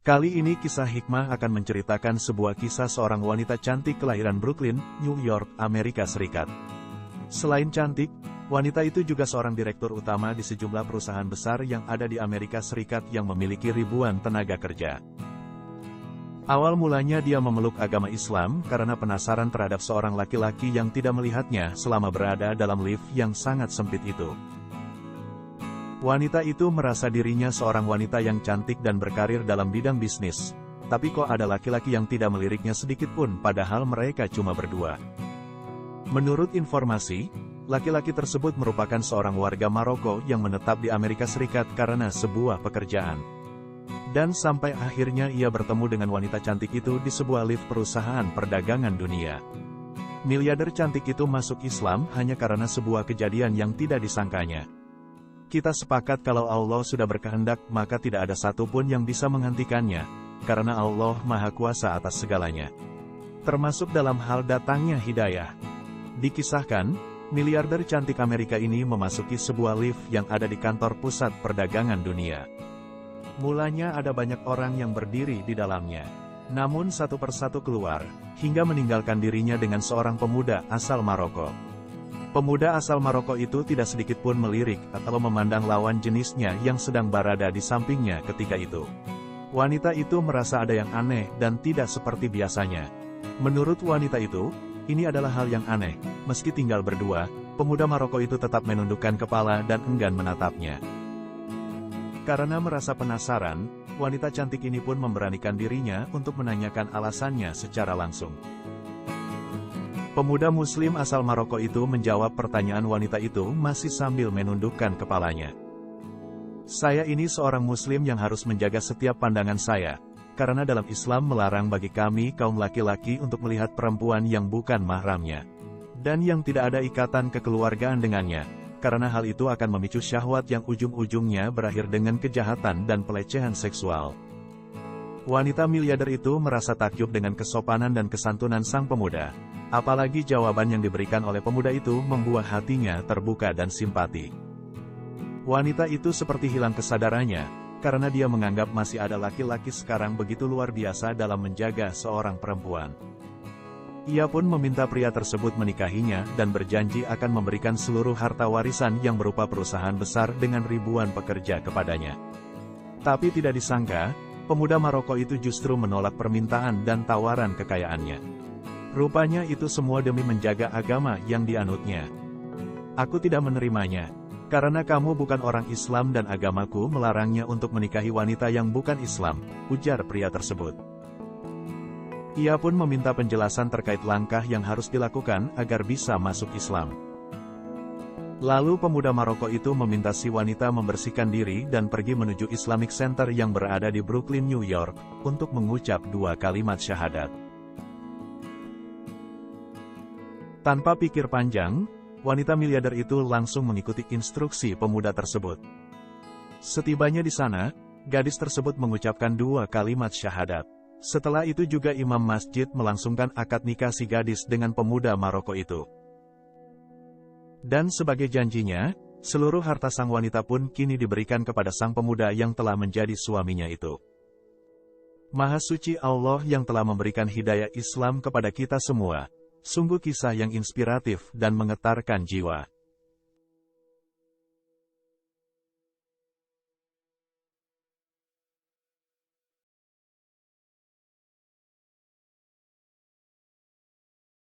Kali ini kisah hikmah akan menceritakan sebuah kisah seorang wanita cantik kelahiran Brooklyn, New York, Amerika Serikat. Selain cantik, wanita itu juga seorang direktur utama di sejumlah perusahaan besar yang ada di Amerika Serikat yang memiliki ribuan tenaga kerja. Awal mulanya dia memeluk agama Islam karena penasaran terhadap seorang laki-laki yang tidak melihatnya selama berada dalam lift yang sangat sempit itu. Wanita itu merasa dirinya seorang wanita yang cantik dan berkarir dalam bidang bisnis. Tapi kok ada laki-laki yang tidak meliriknya sedikit pun padahal mereka cuma berdua. Menurut informasi, laki-laki tersebut merupakan seorang warga Maroko yang menetap di Amerika Serikat karena sebuah pekerjaan. Dan sampai akhirnya ia bertemu dengan wanita cantik itu di sebuah lift perusahaan perdagangan dunia. Miliarder cantik itu masuk Islam hanya karena sebuah kejadian yang tidak disangkanya. Kita sepakat kalau Allah sudah berkehendak maka tidak ada satupun yang bisa menghentikannya, karena Allah Maha Kuasa atas segalanya. Termasuk dalam hal datangnya hidayah. Dikisahkan, miliarder cantik Amerika ini memasuki sebuah lift yang ada di kantor pusat perdagangan dunia. Mulanya ada banyak orang yang berdiri di dalamnya. Namun satu persatu keluar, hingga meninggalkan dirinya dengan seorang pemuda asal Maroko. Pemuda asal Maroko itu tidak sedikit pun melirik atau memandang lawan jenisnya yang sedang berada di sampingnya ketika itu. Wanita itu merasa ada yang aneh dan tidak seperti biasanya. Menurut wanita itu, ini adalah hal yang aneh. Meski tinggal berdua, pemuda Maroko itu tetap menundukkan kepala dan enggan menatapnya. Karena merasa penasaran, wanita cantik ini pun memberanikan dirinya untuk menanyakan alasannya secara langsung. Pemuda Muslim asal Maroko itu menjawab pertanyaan wanita itu masih sambil menundukkan kepalanya. Saya ini seorang Muslim yang harus menjaga setiap pandangan saya, karena dalam Islam melarang bagi kami kaum laki-laki untuk melihat perempuan yang bukan mahramnya, dan yang tidak ada ikatan kekeluargaan dengannya, karena hal itu akan memicu syahwat yang ujung-ujungnya berakhir dengan kejahatan dan pelecehan seksual. Wanita miliarder itu merasa takjub dengan kesopanan dan kesantunan sang pemuda. Apalagi jawaban yang diberikan oleh pemuda itu membuat hatinya terbuka dan simpati. Wanita itu seperti hilang kesadarannya, karena dia menganggap masih ada laki-laki sekarang begitu luar biasa dalam menjaga seorang perempuan. Ia pun meminta pria tersebut menikahinya dan berjanji akan memberikan seluruh harta warisan yang berupa perusahaan besar dengan ribuan pekerja kepadanya. Tapi tidak disangka, pemuda Maroko itu justru menolak permintaan dan tawaran kekayaannya. Rupanya itu semua demi menjaga agama yang dianutnya. Aku tidak menerimanya, karena kamu bukan orang Islam dan agamaku melarangnya untuk menikahi wanita yang bukan Islam, ujar pria tersebut. Ia pun meminta penjelasan terkait langkah yang harus dilakukan agar bisa masuk Islam. Lalu pemuda Maroko itu meminta si wanita membersihkan diri dan pergi menuju Islamic Center yang berada di Brooklyn, New York, untuk mengucap 2 kalimat syahadat. Tanpa pikir panjang, wanita miliarder itu langsung mengikuti instruksi pemuda tersebut. Setibanya di sana, gadis tersebut mengucapkan 2 kalimat syahadat. Setelah itu juga imam masjid melangsungkan akad nikah si gadis dengan pemuda Maroko itu. Dan sebagai janjinya, seluruh harta sang wanita pun kini diberikan kepada sang pemuda yang telah menjadi suaminya itu. Maha suci Allah yang telah memberikan hidayah Islam kepada kita semua. Sungguh kisah yang inspiratif dan menggetarkan jiwa.